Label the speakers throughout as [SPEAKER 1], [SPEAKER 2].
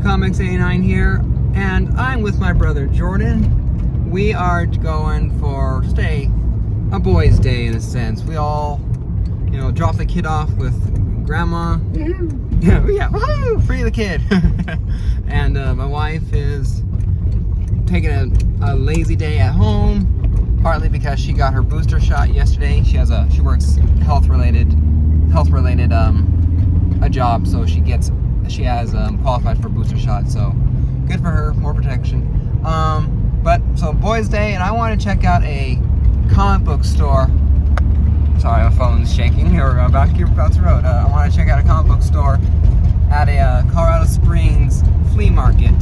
[SPEAKER 1] Comix89 here, and I'm with my brother Jordan. We are going for just a boys' day in a sense. We all, drop the kid off with grandma. Yeah, woohoo, free the kid. And my wife is taking a lazy day at home, partly because she got her booster shot yesterday. She works health related a job, so she has qualified for a booster shot, so good for her, more protection. So boys' day, and I want to check out a comic book store. Sorry, my phone's shaking. We're about to cross the road. I want to check out a comic book store at a Colorado Springs Flea Market.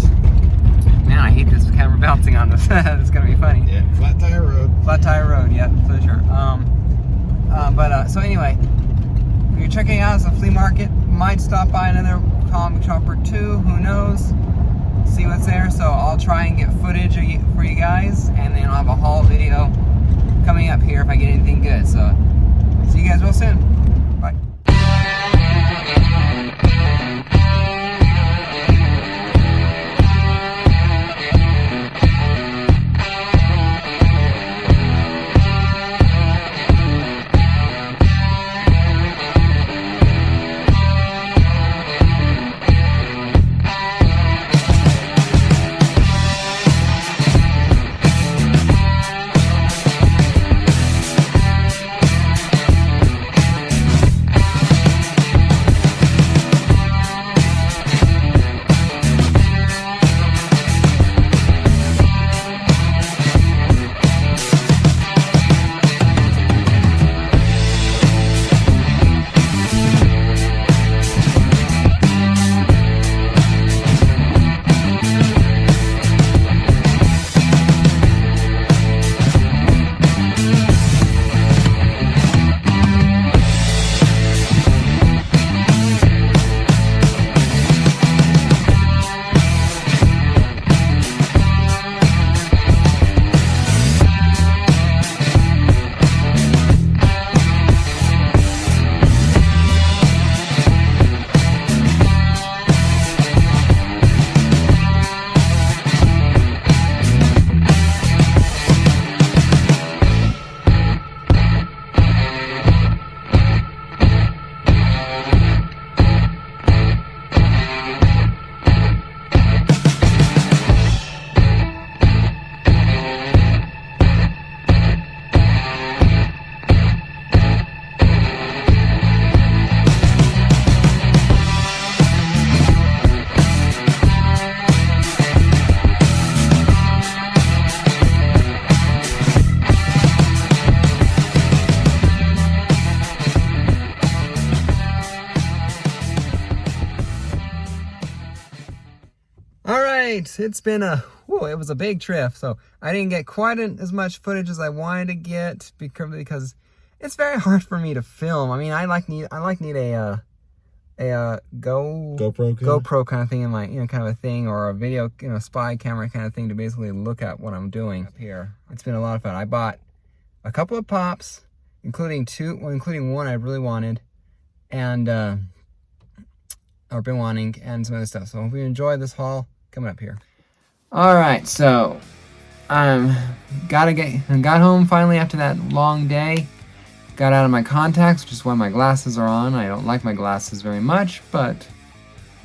[SPEAKER 1] Man, I hate this camera bouncing on this. It's gonna be funny.
[SPEAKER 2] Yeah, flat tire road.
[SPEAKER 1] Flat tire road, yeah, for sure. So anyway, we're checking out the flea market. Might stop by another comic shop or two, who knows? See what's there. So I'll try and get footage for you guys, and then I'll have a haul video coming up here if I get anything good. So see you guys real soon. Bye. It's been it was a big trip, so I didn't get quite as much footage as I wanted to get because it's very hard for me to film. I mean, I need a GoPro kind of thing in my kind of a thing, or a video spy camera kind of thing to basically look at what I'm doing up here. It's been a lot of fun. I bought a couple of pops, including one I really wanted, and or been wanting, and some other stuff. So if you enjoy this haul coming up here. Alright, so got home finally after that long day. Got out of my contacts, which is why my glasses are on. I don't like my glasses very much, but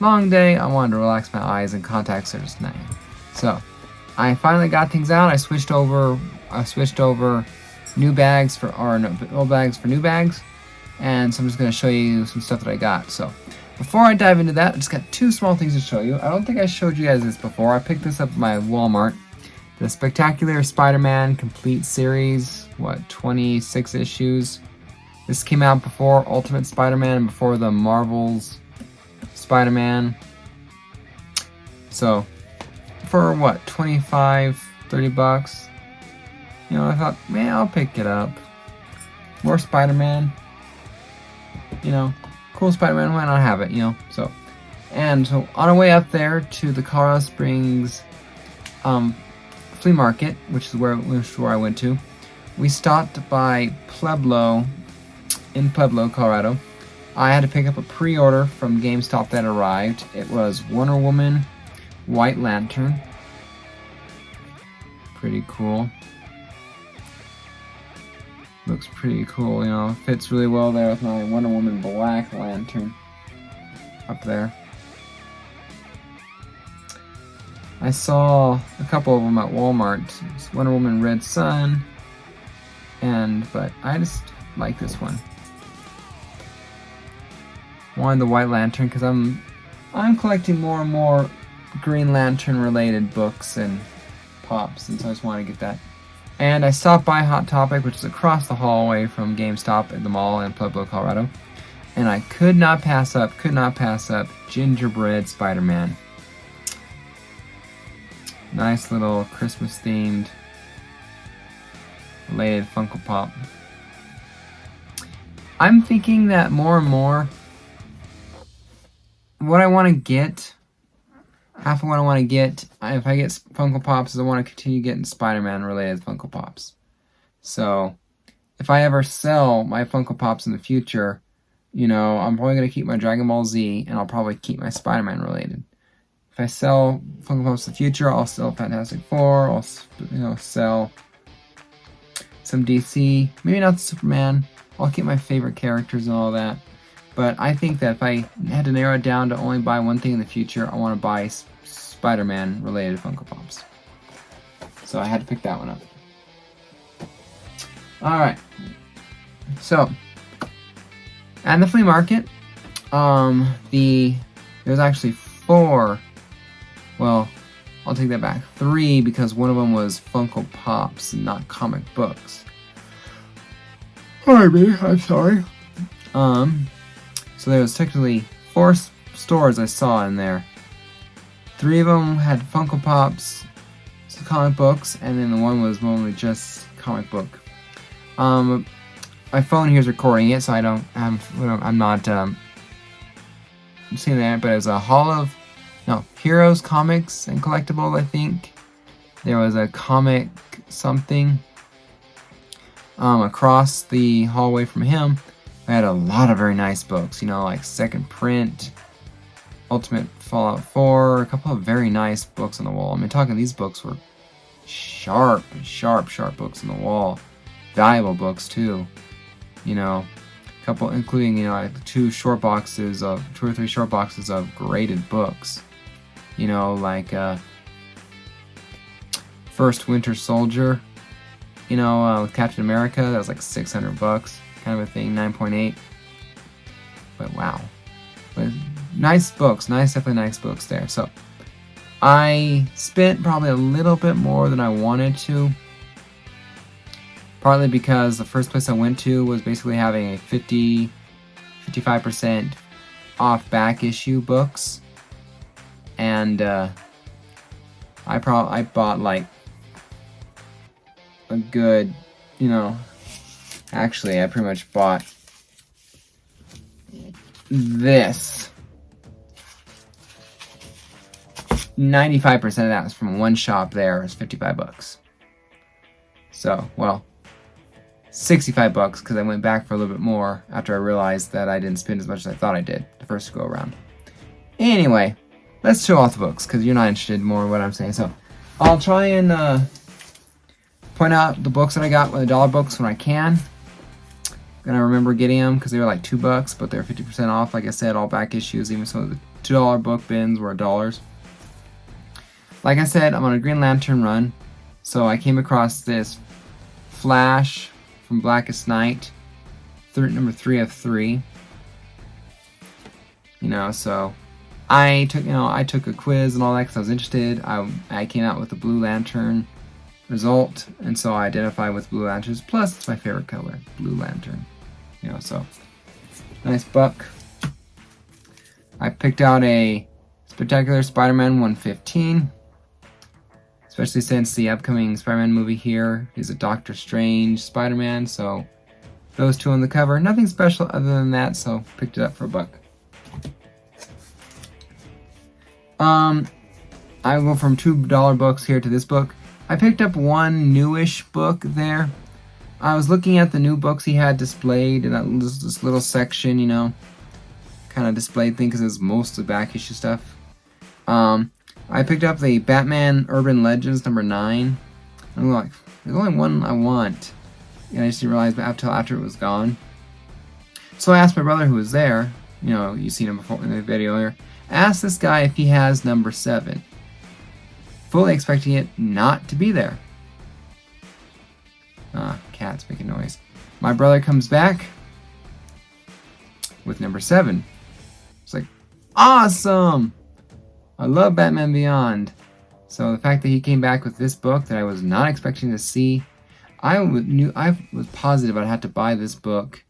[SPEAKER 1] long day, I wanted to relax my eyes, and contacts are just nice. So I finally got things out. I switched over new bags for old bags for new bags, and so I'm just going to show you some stuff that I got. So before I dive into that, I just got two small things to show you. I don't think I showed you guys this before. I picked this up at my Walmart. The Spectacular Spider-Man Complete Series, 26 issues. This came out before Ultimate Spider-Man and before the Marvel's Spider-Man. So, for $25, $30? I thought, man, I'll pick it up. More Spider-Man. Cool Spider-Man, why not have it, So on our way up there to the Colorado Springs Flea Market, which is where I went to, we stopped by Pueblo, Colorado. I had to pick up a pre-order from GameStop that arrived. It was Wonder Woman White Lantern. Pretty cool. Looks pretty cool, you know, fits really well there with my Wonder Woman Black Lantern up there. I saw a couple of them at Walmart. It's Wonder Woman Red Sun, but I just like this one. Wanted the White Lantern because I'm collecting more and more Green Lantern related books and pops, and so I just wanted to get that. And I stopped by Hot Topic, which is across the hallway from GameStop at the mall in Pueblo, Colorado, and I could not pass up Gingerbread Spider-Man. Nice little Christmas themed related Funko Pop. I'm thinking that more and more what I want to get, half of what I want to get, if I get Funko Pops, is I want to continue getting Spider-Man related Funko Pops. So if I ever sell my Funko Pops in the future, you know, I'm probably going to keep my Dragon Ball Z, and I'll probably keep my Spider-Man related. If I sell Funko Pops in the future, I'll sell Fantastic Four, I'll, you know, sell some DC, maybe not Superman. I'll keep my favorite characters and all that. But I think that if I had to narrow it down to only buy one thing in the future, I want to buy Spider-Man related Funko Pops. So I had to pick that one up. Alright. So, at the flea market, there was actually 4. Well, I'll take that back. 3, because one of them was Funko Pops and not comic books. Pardon me, I'm sorry. So there was technically 4 stores I saw in there. 3 of them had Funko Pops, some comic books, and then the one was only just comic book. My phone here is recording it, so I'm not seeing that, but it was a Heroes, Comics, and Collectibles, I think. There was a comic something across the hallway from him. I had a lot of very nice books, you know, like Second Print, Ultimate Fallout 4, a couple of very nice books on the wall. I mean, these books were sharp books on the wall. Valuable books, too. You know, a couple, including, you know, like 2 or 3 short boxes of graded books. You know, like First Winter Soldier, you know, with Captain America, that was like $600, kind of a thing, 9.8. But wow. But nice books, definitely nice books there. So I spent probably a little bit more than I wanted to. Partly because the first place I went to was basically having a 55% off back issue books. And I bought like a good, you know, actually I pretty much bought this. 95% of that was from one shop there. It was $55. So, well, $65 because I went back for a little bit more after I realized that I didn't spend as much as I thought I did the first go around. Anyway, let's show off the books because you're not interested more in what I'm saying. So I'll try and point out the books that I got with the dollar books when I can. I'm gonna remember getting them because they were like $2, but they're 50% off. Like I said, all back issues, even some of the $2 book bins were $1. Like I said, I'm on a Green Lantern run, so I came across this Flash from Blackest Night, number 3 of 3. You know, so I took a quiz and all that because I was interested. I came out with the Blue Lantern result, and so I identify with Blue Lanterns. Plus, it's my favorite color, Blue Lantern. You know, so nice buck. I picked out a Spectacular Spider-Man 115. Especially since the upcoming Spider-Man movie here is a Doctor Strange Spider-Man, so those 2 on the cover. Nothing special other than that, so picked it up for $1. I go from $2 books here to this book. I picked up one newish book there. I was looking at the new books he had displayed in this little section, you know, kind of displayed thing because it was mostly back issue stuff. I picked up the Batman Urban Legends number 9. I'm like, there's only one I want. And I just didn't realize until after it was gone. So I asked my brother who was there, you know, you've seen him before in the video here. I asked this guy if he has number 7. Fully expecting it not to be there. Cat's making noise. My brother comes back with number 7. It's like, awesome! I love Batman Beyond. So the fact that he came back with this book that I was not expecting to see, I was positive I'd have to buy this book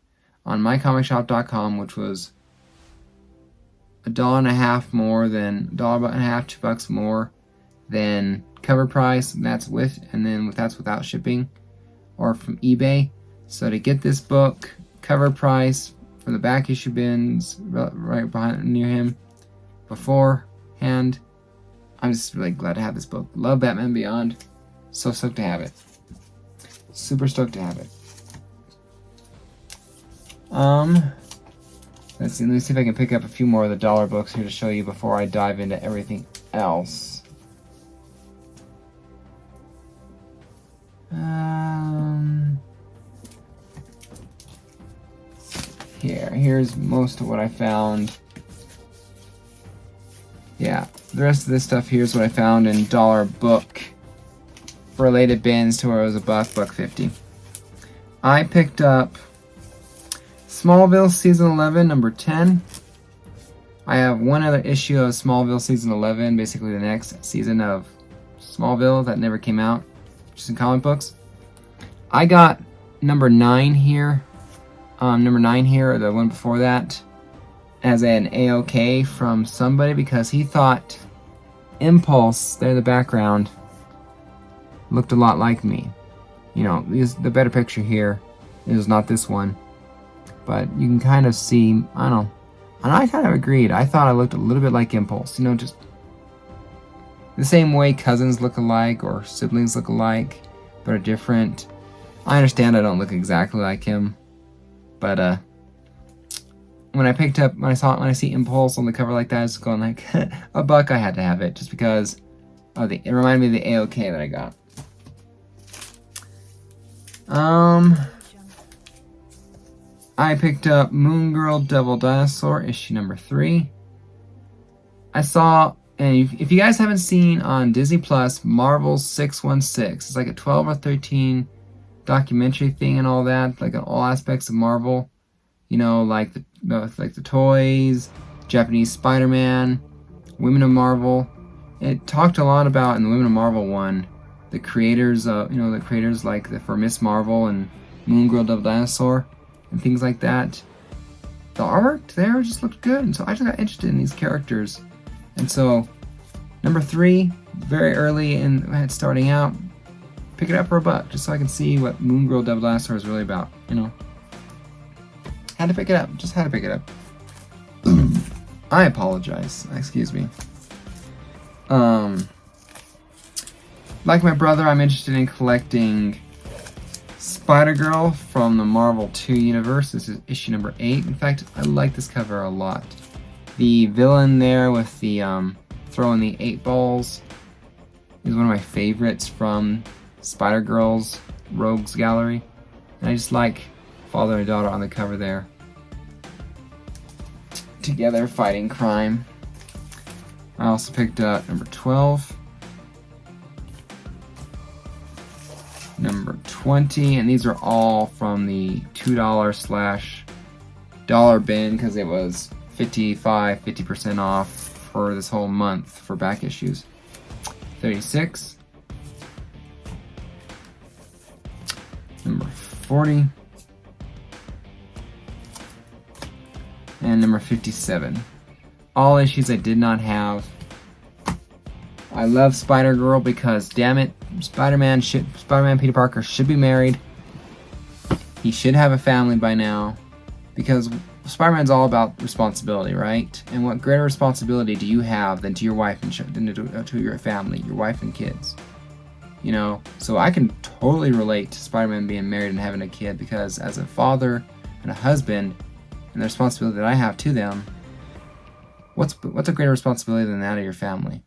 [SPEAKER 1] on mycomicshop.com, which was $1.50 more than $1.50, $2 more than cover price, and that's that's without shipping, or from eBay. So to get this book, cover price for the back issue bins right behind near him beforehand, I'm just really glad to have this book. Love Batman Beyond. So stoked to have it. Super stoked to have it. Let's see. Let me see if I can pick up a few more of the dollar books here to show you before I dive into everything else. Here's most of what I found. Yeah, the rest of this stuff here's what I found in dollar book related bins to where it was $1.50. I picked up Smallville Season 11, number 10. I have one other issue of Smallville Season 11, basically the next season of Smallville that never came out, just in comic books. I got number 9 here, or the one before that, as an AOK from somebody because he thought Impulse, there in the background, looked a lot like me. You know, the better picture here is not this one, but you can kind of see, I don't know, and I kind of agreed. I thought I looked a little bit like Impulse, you know, just the same way cousins look alike or siblings look alike, but are different. I understand I don't look exactly like him, but when I see Impulse on the cover like that, I was going like, $1, I had to have it just because of it reminded me of the AOK that I got. I picked up Moon Girl Devil Dinosaur issue number 3. I saw, and if you guys haven't seen on Disney Plus, Marvel's 616, it's like a 12 or 13 documentary thing and all that, like on all aspects of Marvel. You know, like the toys, Japanese Spider-Man, Women of Marvel. It talked a lot about, in the Women of Marvel one, the creators like for Miss Marvel and Moon Girl Devil Dinosaur and things like that. The artwork there just looked good, and so I just got interested in these characters. And so, number 3, very early in starting out, pick it up for $1 just so I can see what Moon Girl Devil Dinosaur is really about. You know, had to pick it up. Just had to pick it up. I apologize. Excuse me. Like my brother, I'm interested in collecting Spider-Girl from the Marvel 2 universe. This is issue number 8. In fact, I like this cover a lot. The villain there with the throwing the 8 balls is one of my favorites from Spider-Girl's Rogues Gallery. And I just like father and daughter on the cover there, together fighting crime. I also picked up number 12, number 20, and these are all from the $2/$dollar bin because it was 50% off for this whole month for back issues. 36, number 40, and number 57. All issues I did not have. I love Spider-Girl because, damn it, Spider-Man Peter Parker should be married. He should have a family by now, because Spider-Man's all about responsibility, right? And what greater responsibility do you have than to your wife and to your family, your wife and kids? You know, so I can totally relate to Spider-Man being married and having a kid, because as a father and a husband, and the responsibility that I have to them, what's a greater responsibility than that of your family?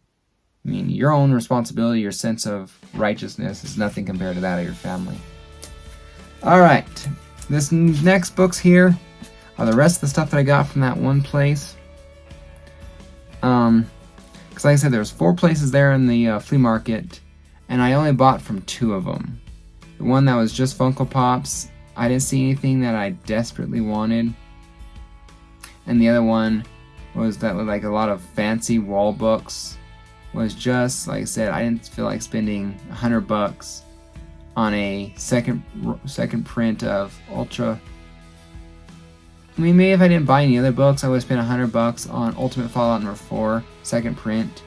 [SPEAKER 1] I mean, your own responsibility, your sense of righteousness is nothing compared to that of your family. Alright, this next books here are the rest of the stuff that I got from that one place. Because like I said, there was 4 places there in the flea market, and I only bought from 2 of them. The one that was just Funko Pops, I didn't see anything that I desperately wanted. And the other one was that with like a lot of fancy wall books. Was just, like I said, I didn't feel like spending $100 on a second print of Ultra. I mean, maybe if I didn't buy any other books, I would have spent $100 on Ultimate Fallout No. 4 second print.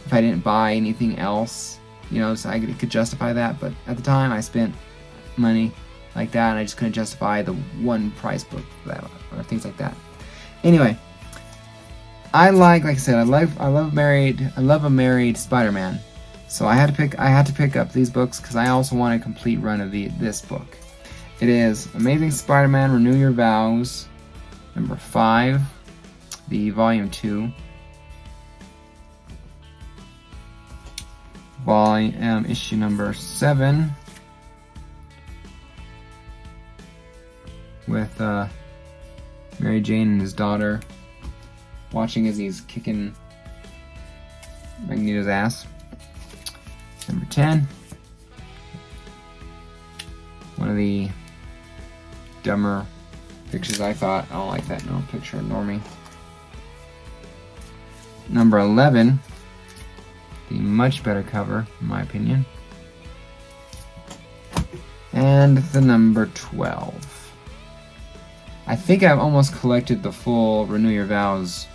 [SPEAKER 1] If I didn't buy anything else, you know, so I could justify that. But at the time, I spent money like that, and I just couldn't justify the one price book for that or things like that. Anyway. Like I said, I love a married Spider-Man, so I had to pick up these books because I also want a complete run of this book. It is Amazing Spider-Man: Renew Your Vows, number 5, the volume 2, volume issue number 7, with Mary Jane and his daughter. Watching as he's kicking Magneto's ass. Number 10. One of the dumber pictures I thought. I don't like that picture of Normie. Number 11. The much better cover, in my opinion. And the number 12. I think I've almost collected the full Renew Your Vows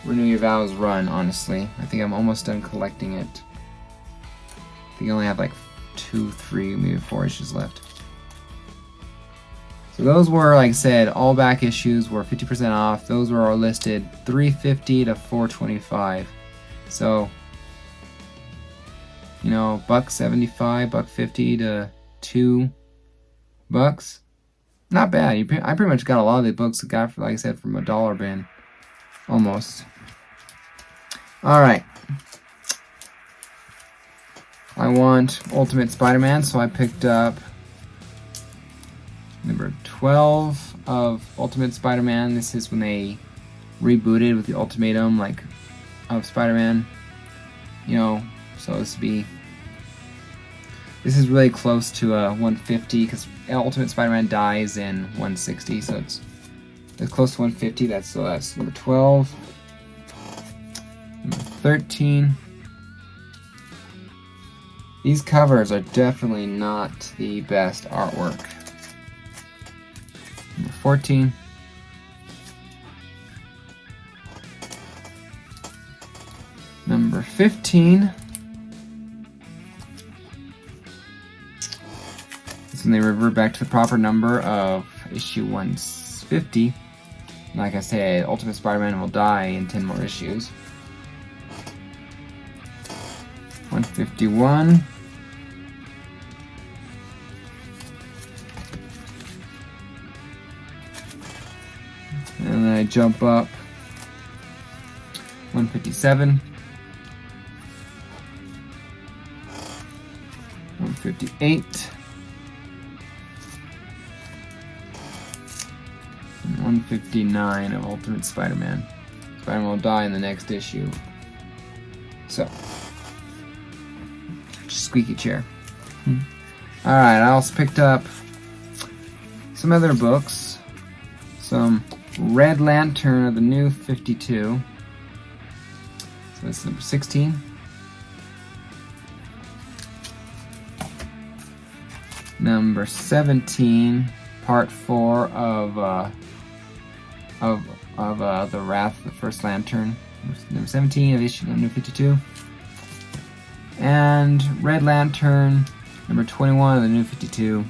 [SPEAKER 1] run, honestly. I think I'm almost done collecting it. I think I only have like 2, 3, maybe 4 issues left. So those were, like I said, all back issues were 50% off. Those were all listed $3.50 to $4.25. So, you know, $1.75, $1.50 to $2. Not bad. I pretty much got a lot of the books I got, like I said, from a dollar bin. Almost. Alright. I want Ultimate Spider-Man, so I picked up number 12 of Ultimate Spider-Man. This is when they rebooted with the Ultimatum, like, of Spider-Man. You know, so this is really close to 150, because Ultimate Spider-Man dies in 160, so it's close to 150. That's number 12. Number 13. These covers are definitely not the best artwork. Number 14. Number 15. This is when they revert back to the proper number of issue 150. Like I said, Ultimate Spider-Man will die in 10 more issues. 151. And then I jump up. 157. 158. 159 of Ultimate Spider-Man. Spider-Man will die in the next issue. So, squeaky chair. Alright, I also picked up some other books. Some Red Lantern of the New 52. So this is number 16. Number 17, part 4 of The Wrath of the First Lantern. Number 17 of issue number 52. And Red Lantern, number 21 of the New 52.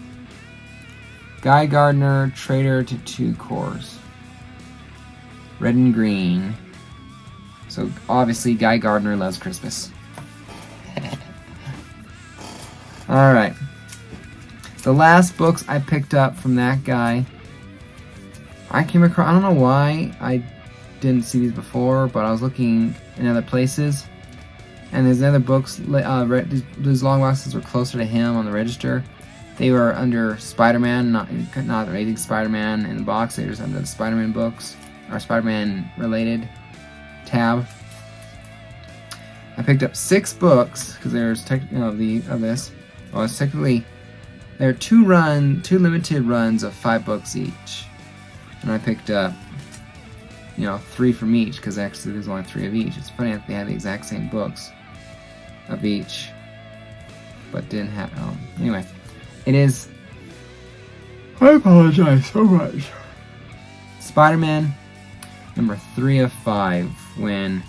[SPEAKER 1] Guy Gardner, Traitor to Two Cores. Red and green. So obviously Guy Gardner loves Christmas. Alright. The last books I picked up from that guy, I came across, I don't know why I didn't see these before, but I was looking in other places. And there's other books, these long boxes were closer to him on the register. They were under Spider-Man, not anything Spider-Man in the box. They were just under the Spider-Man books, or Spider-Man related tab. I picked up 6 books, because there's of this. Well, it's technically, there are 2 limited runs of 5 books each. And I picked up, 3 from each, because actually there's only 3 of each. It's funny that they have the exact same books of each, but didn't have, anyway, it is, I apologize so much, Spider-Man number 3 of 5, when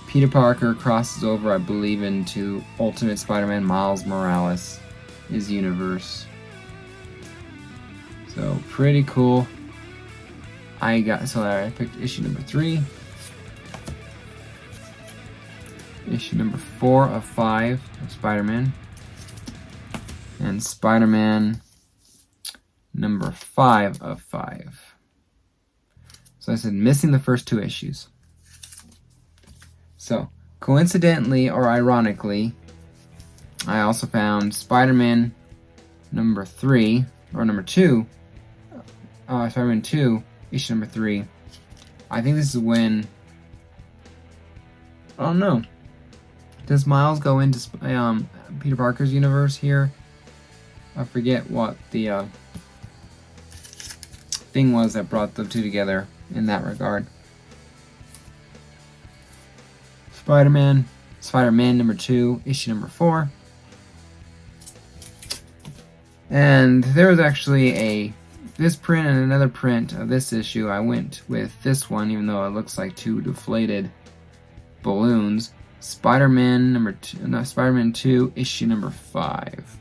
[SPEAKER 1] Peter Parker crosses over, I believe, into Ultimate Spider-Man Miles Morales' universe. So, pretty cool. I picked issue number 3. Issue number 4 of 5 of Spider-Man. And Spider-Man number 5 of 5. So I said missing the first 2 issues. So, coincidentally or ironically, I also found Spider-Man number 3, or number 2, Spider-Man 2, issue number 3. I think this is when, I don't know. Does Miles go into Peter Parker's universe here? I forget what the thing was that brought the 2 together in that regard. Spider-Man number 2, issue number 4. And there was actually this print and another print of this issue. I went with this one, even though it looks like 2 deflated balloons. Spider-Man 2, issue number 5.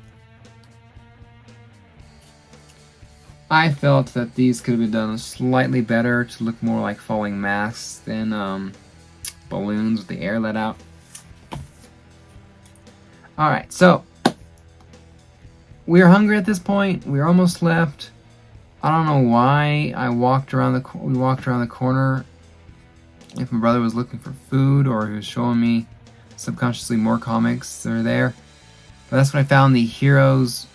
[SPEAKER 1] I felt that these could have been done slightly better to look more like falling masks than balloons with the air let out. Alright, so we were hungry at this point. We were almost left. I don't know why we walked around the corner. If my brother was looking for food or he was showing me subconsciously more comics that are there. But that's when I found the Heroes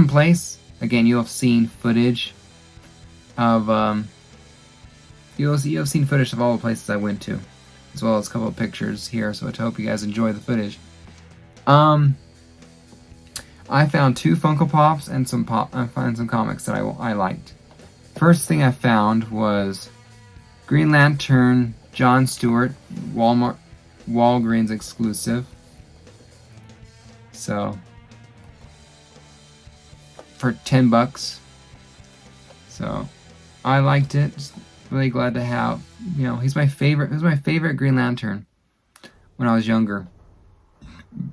[SPEAKER 1] place. Again, you have seen footage of you have seen footage of all the places I went to, as well as a couple of pictures here. So I hope you guys enjoy the footage. I found 2 Funko Pops and some comics that I liked. First thing I found was Green Lantern John Stewart, Walgreens exclusive. So for $10. So I liked it. Just really glad to have, he's my favorite. He was my favorite Green Lantern when I was younger,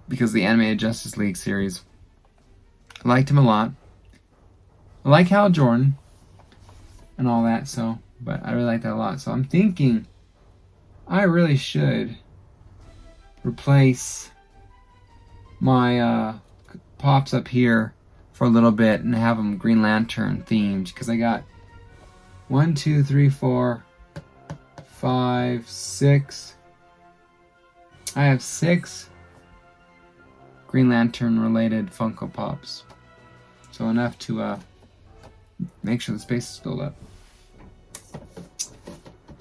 [SPEAKER 1] because of the animated Justice League series. I liked him a lot. I like Hal Jordan and all that, but I really like that a lot. So I'm thinking I really should replace my pops up here for a little bit and have them Green Lantern themed, because I got 1, 2, 3, 4, 5, 6. I have 6 Green Lantern related Funko Pops. So enough to make sure the space is filled up.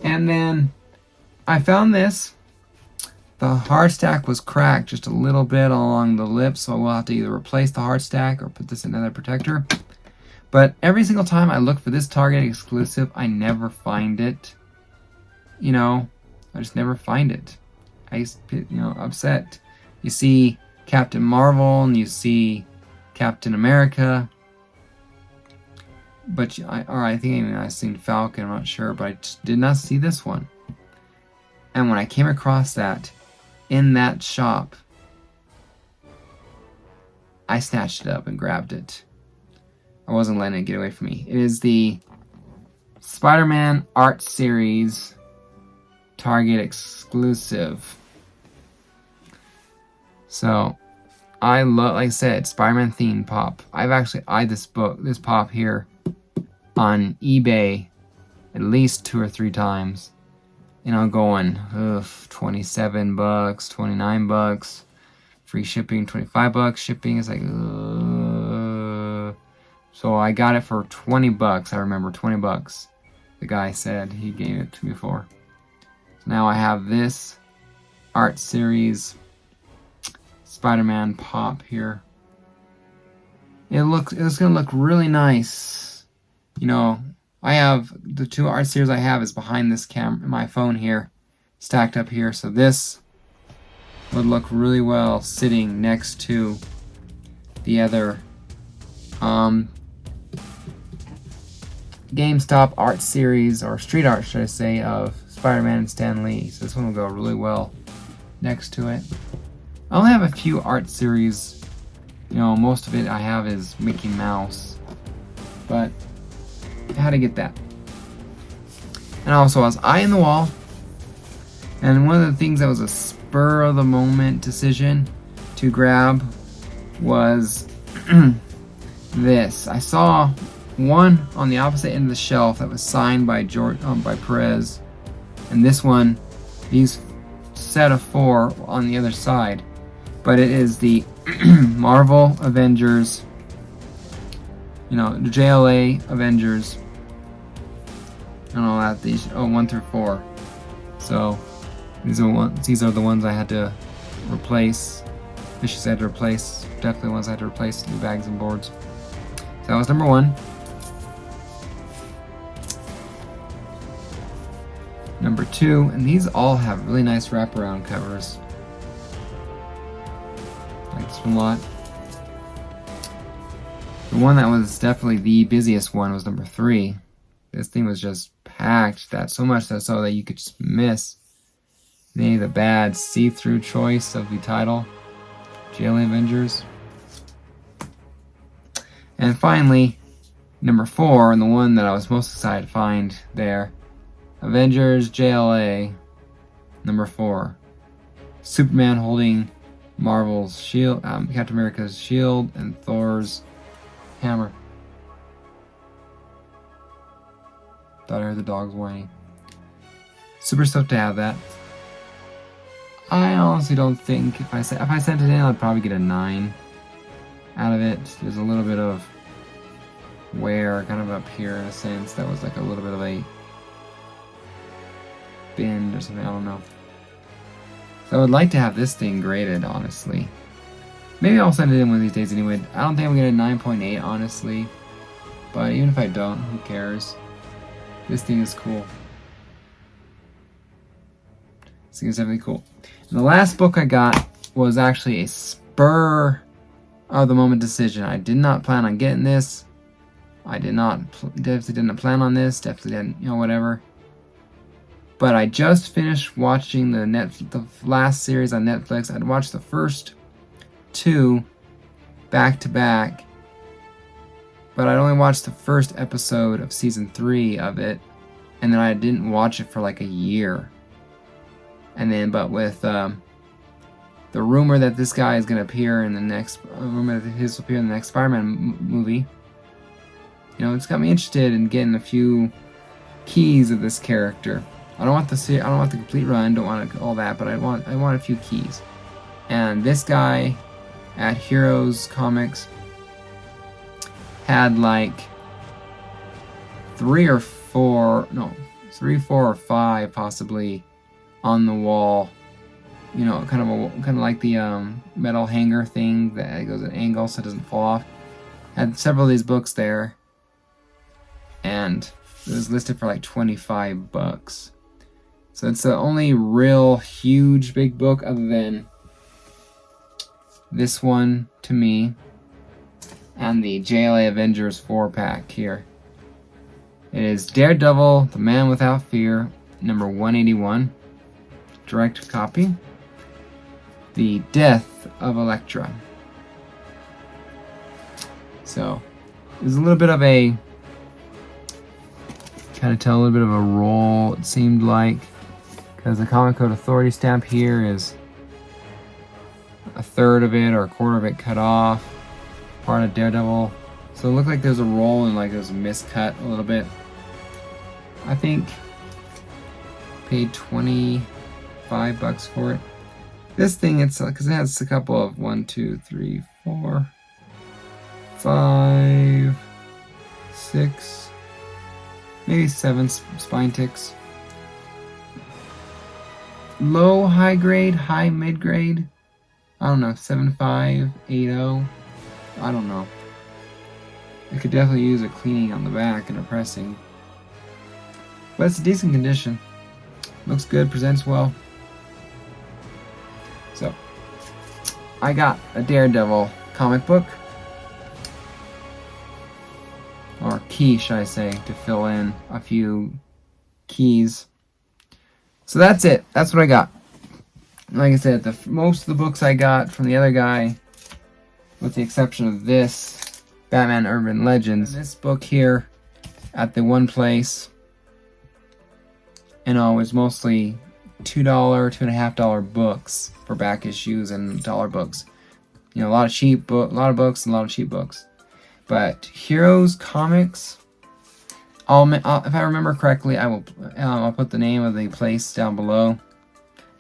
[SPEAKER 1] And then I found this. The hard stack was cracked just a little bit along the lip, so we'll have to either replace the hard stack or put this in another protector. But every single time I look for this Target exclusive, I never find it. I just never find it. I used to, upset. You see Captain Marvel and you see Captain America, but I think even I've seen Falcon. I'm not sure, but I just did not see this one. And when I came across that in that shop, I snatched it up and grabbed it. I wasn't letting it get away from me. It is the Spider-Man Art Series Target exclusive. So I love, like I said, Spider-Man themed pop. I've actually eyed this pop here on eBay at least 2 or 3 times. you know, going, 27 bucks, 29 bucks, free shipping, 25 bucks, shipping is like, So I got it for 20 bucks, I remember, 20 bucks. The guy said he gave it to me for. So now I have this art series Spider-Man pop here. It's gonna look really nice. You know, I have the 2 art series I have is behind this my phone here, stacked up here. So this would look really well sitting next to the other GameStop art series, or street art should I say, of Spider-Man and Stan Lee. So this one will go really well next to it. I only have a few art series. You know, most of it I have is Mickey Mouse, but I had to get that. And also I was eyeing the wall, and one of the things that was a spur of the moment decision to grab was this. I saw one on the opposite end of the shelf that was signed by by Perez, and this one, these set of 4 on the other side. But it is the Marvel Avengers, you know, the JLA Avengers, and all that. These 1 through 4. So these are the ones I had to replace. Fishes I had to replace. Definitely ones I had to replace. New bags and boards. So that was number 1. Number 2, and these all have really nice wraparound covers. Like this one a lot. The one that was definitely the busiest one was number 3. This thing was just packed, that so much so that you could just miss maybe the bad see-through choice of the title, JLA Avengers. And finally, number 4, and the one that I was most excited to find there, Avengers JLA number 4. Superman holding Marvel's shield, Captain America's shield, and Thor's hammer. Thought I heard the dogs whining. Super stoked to have that. I honestly don't think if I sent it in, I'd probably get a 9 out of it. There's a little bit of wear kind of up here in a sense. That was like a little bit of a bend or something, I don't know. So I would like to have this thing graded, honestly. Maybe I'll send it in one of these days anyway. I don't think I'm going to get a 9.8, honestly. But even if I don't, who cares? This thing is cool. This thing is definitely cool. And the last book I got was actually a spur of the moment decision. I did not plan on getting this. I definitely didn't plan on this. Definitely didn't, you know, whatever. But I just finished watching the last series on Netflix. I'd watched the first 2 back to back, but I'd only watched the first episode of season 3 of it, and then I didn't watch it for like a year. And then, but with the rumor that this guy is going to appear in the next, rumor that his will appear in the next Spider-Man movie, you know, it's got me interested in getting a few keys of this character. I don't want the complete run, don't want all that, but I want a few keys. And this guy at Heroes Comix had like 3, 4 or 5 possibly on the wall. You know, kind of like the metal hanger thing that goes at an angle so it doesn't fall off. Had several of these books there, and it was listed for like 25 bucks. So it's the only real huge big book other than this one to me and the JLA Avengers 4-pack here. It is Daredevil, The Man Without Fear, number 181, direct copy. The Death of Elektra. So, there's a little bit of a, kind of tell a little bit of a roll, it seemed like. Because the Comic Code Authority stamp here is a third of it or a quarter of it cut off. Part of Daredevil. So it looked like there's a roll and like there's a miscut a little bit. I think Paid $25 for it. This thing, it's because it has a couple of 1, 2, 3, 4, 5, 6, maybe 7 spine ticks. Low, high grade, high, mid grade. I don't know, 7.5, 8.0. I don't know. It could definitely use a cleaning on the back and a pressing. But it's a decent condition. Looks good, presents well. So, I got a Daredevil comic book. Or key, should I say, to fill in a few keys. So that's it. That's what I got. Like I said, most of the books I got from the other guy, with the exception of this, Batman Urban Legends. This book here, at the one place, was mostly $2, $2.50 books for back issues and dollar books. A lot of cheap a lot of books and a lot of cheap books. But Heroes Comix, if I remember correctly, I'll put the name of the place down below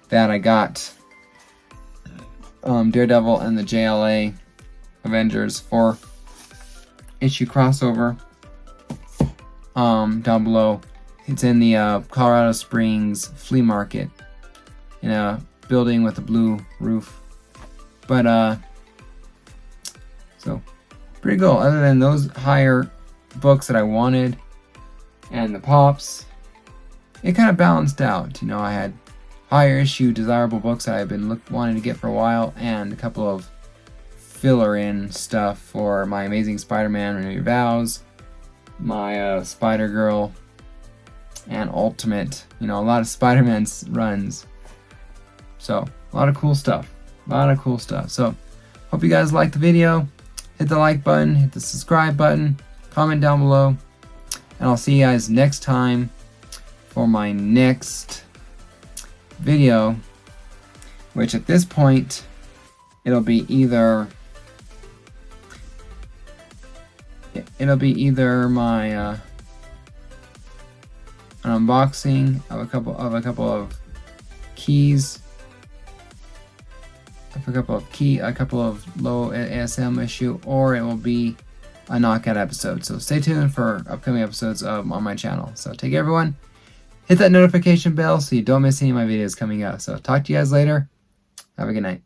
[SPEAKER 1] that I got Daredevil and the JLA Avengers 4-issue crossover down below. It's in the Colorado Springs Flea Market in a building with a blue roof. But so pretty cool. Other than those higher books that I wanted and the pops, it kind of balanced out. I had higher issue desirable books that I've been wanting to get for a while, and a couple of filler in stuff for my Amazing Spider-Man Renew Your Vows, my Spider-Girl, and Ultimate. A lot of Spider-Man runs. So, a lot of cool stuff. So, hope you guys liked the video. Hit the like button, hit the subscribe button, comment down below, and I'll see you guys next time for my next video, which at this point, it'll be either my an unboxing of a couple of keys, a couple of low ASM issue, or it will be a knockout episode. So stay tuned for upcoming episodes on my channel. So take care, everyone. Hit that notification bell so you don't miss any of my videos coming out. So talk to you guys later. Have a good night.